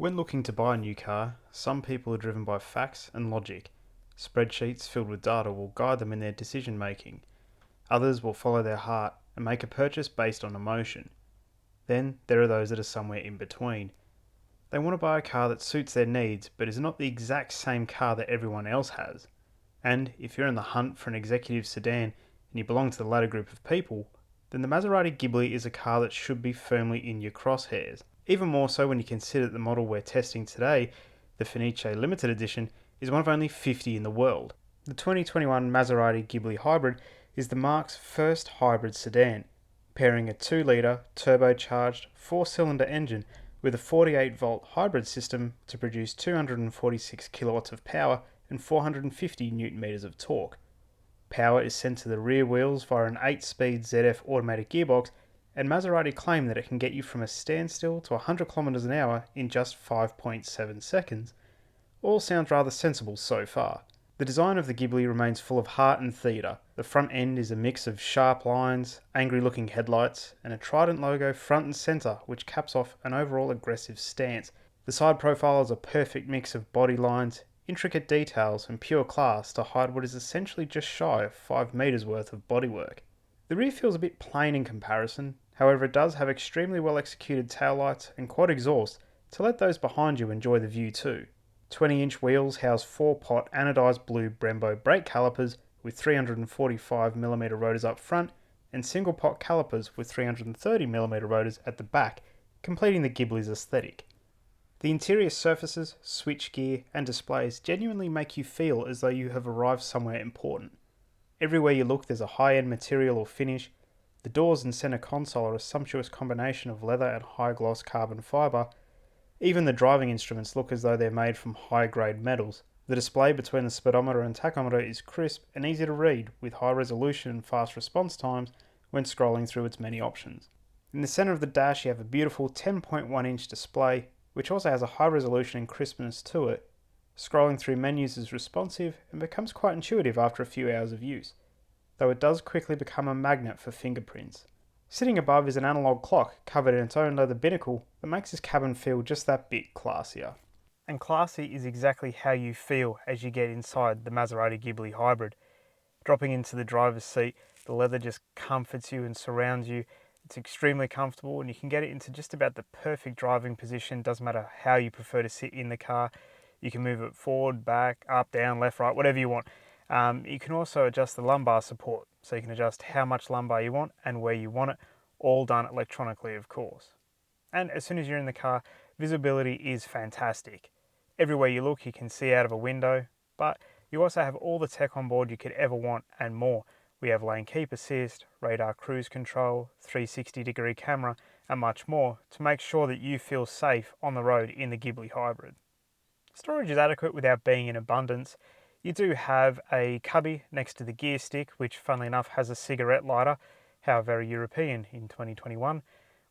When looking to buy a new car, some people are driven by facts and logic. Spreadsheets filled with data will guide them in their decision making. Others will follow their heart and make a purchase based on emotion. Then there are those that are somewhere in between. They want to buy a car that suits their needs but is not the exact same car that everyone else has. And if you're in the hunt for an executive sedan and you belong to the latter group of people, then the Maserati Ghibli is a car that should be firmly in your crosshairs. Even more so when you consider that the model we're testing today, the Fenice Limited Edition, is one of only 50 in the world. The 2021 Maserati Ghibli Hybrid is the marque's first hybrid sedan, pairing a 2-litre turbocharged 4-cylinder engine with a 48-volt hybrid system to produce 246 kilowatts of power and 450 newton meters of torque. Power is sent to the rear wheels via an 8-speed ZF automatic gearbox, and Maserati claim that it can get you from a standstill to 100 km an hour in just 5.7 seconds. All sounds rather sensible so far. The design of the Ghibli remains full of heart and theatre. The front end is a mix of sharp lines, angry looking headlights, and a trident logo front and centre which caps off an overall aggressive stance. The side profile is a perfect mix of body lines, intricate details and pure class to hide what is essentially just shy of 5 metres worth of bodywork. The rear feels a bit plain in comparison, however it does have extremely well executed taillights and quad exhaust to let those behind you enjoy the view too. 20-inch wheels house 4-pot anodised blue Brembo brake calipers with 345mm rotors up front and single-pot calipers with 330mm rotors at the back, completing the Ghibli's aesthetic. The interior surfaces, switchgear and displays genuinely make you feel as though you have arrived somewhere important. Everywhere you look there's a high-end material or finish. The doors and centre console are a sumptuous combination of leather and high-gloss carbon fibre. Even the driving instruments look as though they're made from high-grade metals. The display between the speedometer and tachometer is crisp and easy to read, with high resolution and fast response times when scrolling through its many options. In the centre of the dash you have a beautiful 10.1-inch display, which also has a high resolution and crispness to it. Scrolling through menus is responsive and becomes quite intuitive after a few hours of use, though it does quickly become a magnet for fingerprints. Sitting above is an analog clock covered in its own leather binnacle that makes this cabin feel just that bit classier. And classy is exactly how you feel as you get inside the Maserati Ghibli Hybrid. Dropping into the driver's seat, the leather just comforts you and surrounds you. It's extremely comfortable and you can get it into just about the perfect driving position. Doesn't matter how you prefer to sit in the car. You can move it forward, back, up, down, left, right, whatever you want. You can also adjust the lumbar support, so you can adjust how much lumbar you want and where you want it, all done electronically of course. And as soon as you're in the car, visibility is fantastic. Everywhere you look you can see out of a window, but you also have all the tech on board you could ever want and more. We have lane keep assist, radar cruise control, 360-degree camera and much more to make sure that you feel safe on the road in the Ghibli Hybrid. Storage is adequate without being in abundance. You do have a cubby next to the gear stick, which funnily enough has a cigarette lighter, how very European in 2021.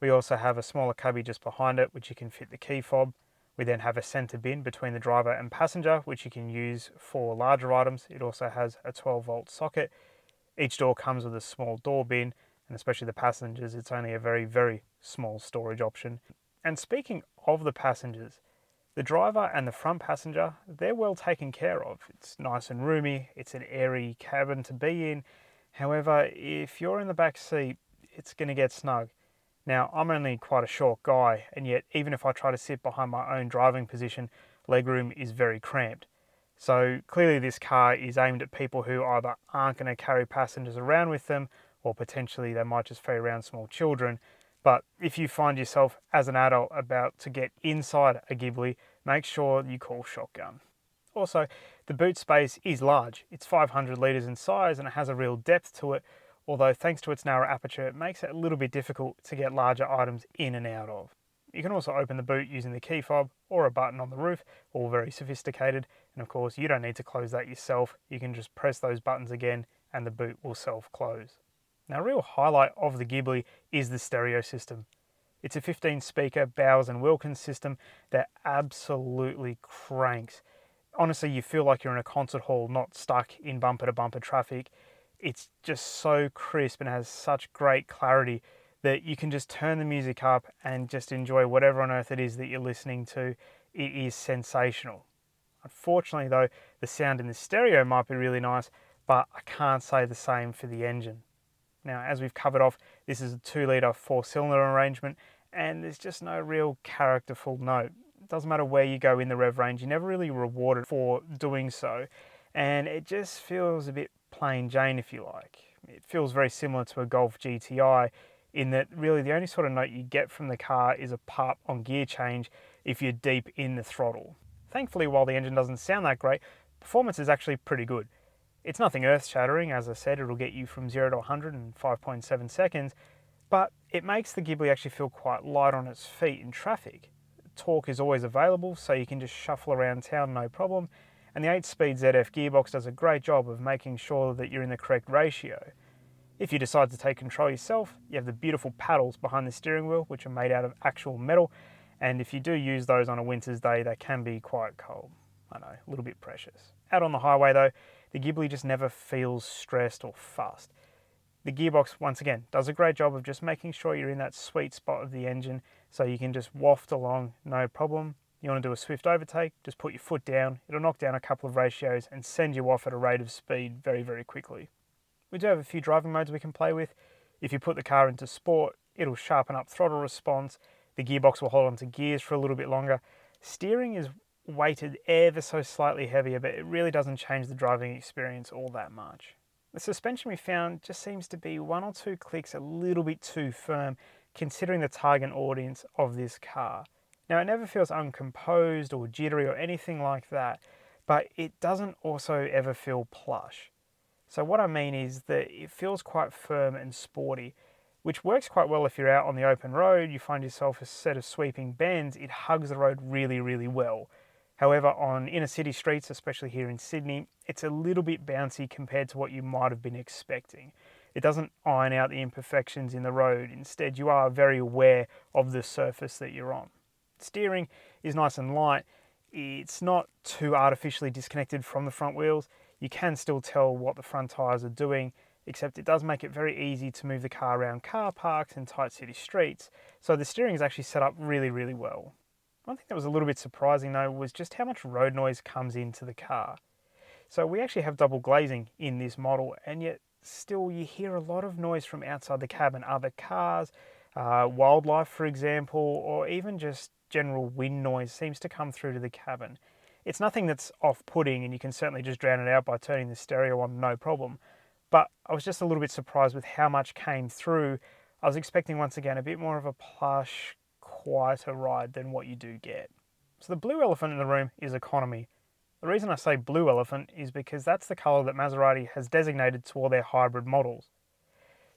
We also have a smaller cubby just behind it, which you can fit the key fob. We then have a centre bin between the driver and passenger, which you can use for larger items. It also has a 12-volt socket. Each door comes with a small door bin, and especially the passengers, it's only a very, very small storage option. And speaking of the passengers, the driver and the front passenger, they're well taken care of. It's nice and roomy, it's an airy cabin to be in. However, if you're in the back seat, it's going to get snug. Now, I'm only quite a short guy, and yet even if I try to sit behind my own driving position, legroom is very cramped. So clearly this car is aimed at people who either aren't going to carry passengers around with them, or potentially they might just ferry around small children. But if you find yourself as an adult about to get inside a Ghibli, make sure you call shotgun. Also, the boot space is large. It's 500 litres in size and it has a real depth to it, although thanks to its narrow aperture it makes it a little bit difficult to get larger items in and out of. You can also open the boot using the key fob or a button on the roof, all very sophisticated, and of course you don't need to close that yourself. You can just press those buttons again and the boot will self-close. Now, a real highlight of the Ghibli is the stereo system. It's a 15-speaker Bowers & Wilkins system that absolutely cranks. Honestly, you feel like you're in a concert hall, not stuck in bumper-to-bumper traffic. It's just so crisp and has such great clarity that you can just turn the music up and just enjoy whatever on earth it is that you're listening to. It is sensational. Unfortunately though, the sound in the stereo might be really nice, but I can't say the same for the engine. Now, as we've covered off, this is a 2-litre 4-cylinder arrangement, and there's just no real characterful note. It doesn't matter where you go in the rev range, you're never really rewarded for doing so, and it just feels a bit plain Jane, if you like. It feels very similar to a Golf GTI in that really the only sort of note you get from the car is a pop on gear change if you're deep in the throttle. Thankfully, while the engine doesn't sound that great, performance is actually pretty good. It's nothing earth-shattering, as I said, it'll get you from 0 to 100 in 5.7 seconds, but it makes the Ghibli actually feel quite light on its feet in traffic. Torque is always available, so you can just shuffle around town no problem, and the 8-speed ZF gearbox does a great job of making sure that you're in the correct ratio. If you decide to take control yourself, you have the beautiful paddles behind the steering wheel, which are made out of actual metal, and if you do use those on a winter's day, they can be quite cold. I know, a little bit precious. Out on the highway though, the Ghibli just never feels stressed or fussed. The gearbox, once again, does a great job of just making sure you're in that sweet spot of the engine so you can just waft along, no problem. You want to do a swift overtake, just put your foot down, it'll knock down a couple of ratios and send you off at a rate of speed very, very quickly. We do have a few driving modes we can play with. If you put the car into sport, it'll sharpen up throttle response, the gearbox will hold onto gears for a little bit longer. Steering is weighted ever so slightly heavier, but it really doesn't change the driving experience all that much. The suspension we found just seems to be 1 or 2 clicks a little bit too firm, considering the target audience of this car. Now, it never feels uncomposed or jittery or anything like that, but it doesn't also ever feel plush. So what I mean is that it feels quite firm and sporty, which works quite well if you're out on the open road, you find yourself a set of sweeping bends, it hugs the road really, really well. However, on inner city streets, especially here in Sydney, it's a little bit bouncy compared to what you might have been expecting. It doesn't iron out the imperfections in the road. Instead, you are very aware of the surface that you're on. Steering is nice and light. It's not too artificially disconnected from the front wheels. You can still tell what the front tyres are doing, except it does make it very easy to move the car around car parks and tight city streets. So the steering is actually set up really, really well. One thing that was a little bit surprising though was just how much road noise comes into the car. So we actually have double glazing in this model, and yet still you hear a lot of noise from outside the cabin, other cars, wildlife for example, or even just general wind noise seems to come through to the cabin. It's nothing that's off-putting, and you can certainly just drown it out by turning the stereo on, no problem. But I was just a little bit surprised with how much came through. I was expecting once again a bit more of a plush, quieter ride than what you do get. So the blue elephant in the room is economy. The reason I say blue elephant is because that's the colour that Maserati has designated to all their hybrid models.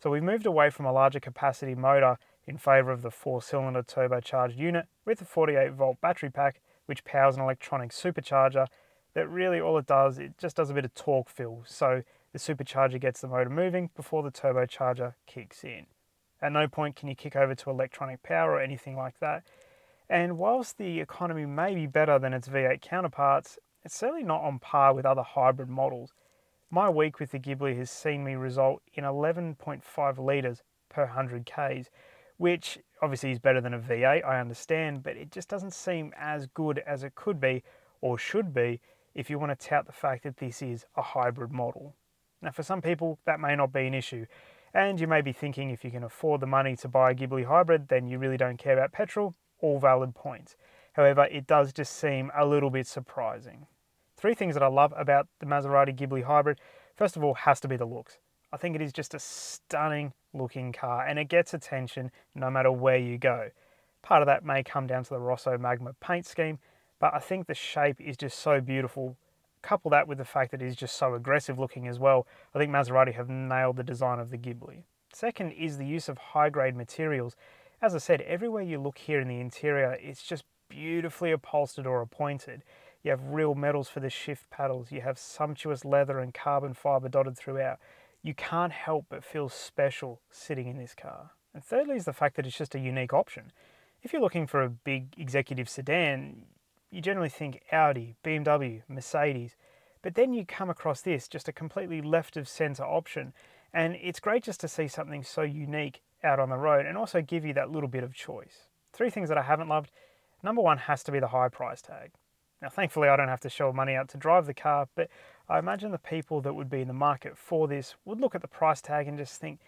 So we've moved away from a larger capacity motor in favour of the 4-cylinder turbocharged unit with a 48-volt battery pack which powers an electronic supercharger that really all it does, it just does a bit of torque fill. So the supercharger gets the motor moving before the turbocharger kicks in. At no point can you kick over to electronic power or anything like that. And whilst the economy may be better than its V8 counterparts, it's certainly not on par with other hybrid models. My week with the Ghibli has seen me result in 11.5 litres per 100 Ks, which obviously is better than a V8, I understand, but it just doesn't seem as good as it could be or should be if you want to tout the fact that this is a hybrid model. Now for some people that may not be an issue, and you may be thinking if you can afford the money to buy a Ghibli Hybrid then you really don't care about petrol. All valid points. However, it does just seem a little bit surprising. 3 things that I love about the Maserati Ghibli Hybrid, first of all, has to be the looks. I think it is just a stunning looking car and it gets attention no matter where you go. Part of that may come down to the Rosso Magma paint scheme, but I think the shape is just so beautiful. Couple that with the fact that it is just so aggressive looking as well, I think Maserati have nailed the design of the Ghibli. Second is the use of high-grade materials. As I said, everywhere you look here in the interior, it's just beautifully upholstered or appointed. You have real metals for the shift paddles, you have sumptuous leather and carbon fibre dotted throughout. You can't help but feel special sitting in this car. And thirdly is the fact that it's just a unique option. If you're looking for a big executive sedan, you generally think Audi, BMW, Mercedes, but then you come across this, just a completely left of centre option, and it's great just to see something so unique out on the road and also give you that little bit of choice. 3 things that I haven't loved. Number 1 has to be the high price tag. Now, thankfully, I don't have to shell money out to drive the car, but I imagine the people that would be in the market for this would look at the price tag and just think,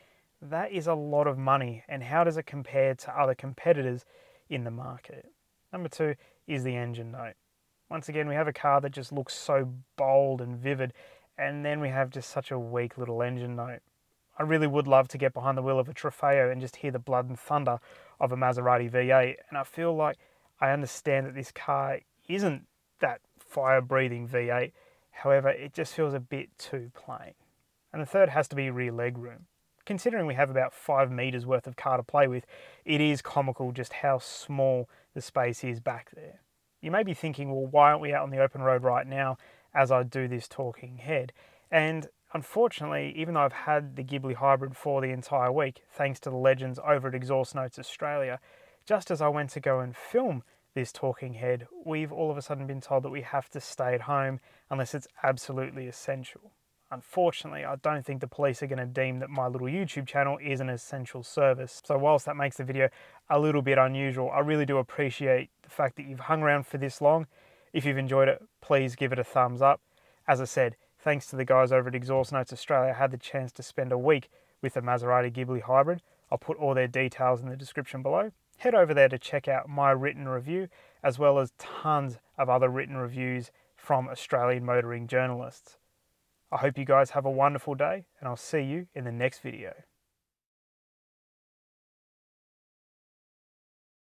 that is a lot of money, and how does it compare to other competitors in the market? Number 2 is the engine note. Once again, we have a car that just looks so bold and vivid, and then we have just such a weak little engine note. I really would love to get behind the wheel of a Trofeo and just hear the blood and thunder of a Maserati V8, and I feel like I understand that this car isn't that fire-breathing V8, however, it just feels a bit too plain. And the third has to be rear legroom. Considering we have about 5 metres worth of car to play with, it is comical just how small the space is back there. You may be thinking, well, why aren't we out on the open road right now as I do this talking head? And unfortunately, even though I've had the Ghibli Hybrid for the entire week, thanks to the legends over at Exhaust Notes Australia, just as I went to go and film this talking head, we've all of a sudden been told that we have to stay at home unless it's absolutely essential. Unfortunately, I don't think the police are going to deem that my little YouTube channel is an essential service. So whilst that makes the video a little bit unusual, I really do appreciate the fact that you've hung around for this long. If you've enjoyed it, please give it a thumbs up. As I said, thanks to the guys over at Exhaust Notes Australia, I had the chance to spend a week with the Maserati Ghibli Hybrid. I'll put all their details in the description below. Head over there to check out my written review, as well as tons of other written reviews from Australian motoring journalists. I hope you guys have a wonderful day, and I'll see you in the next video.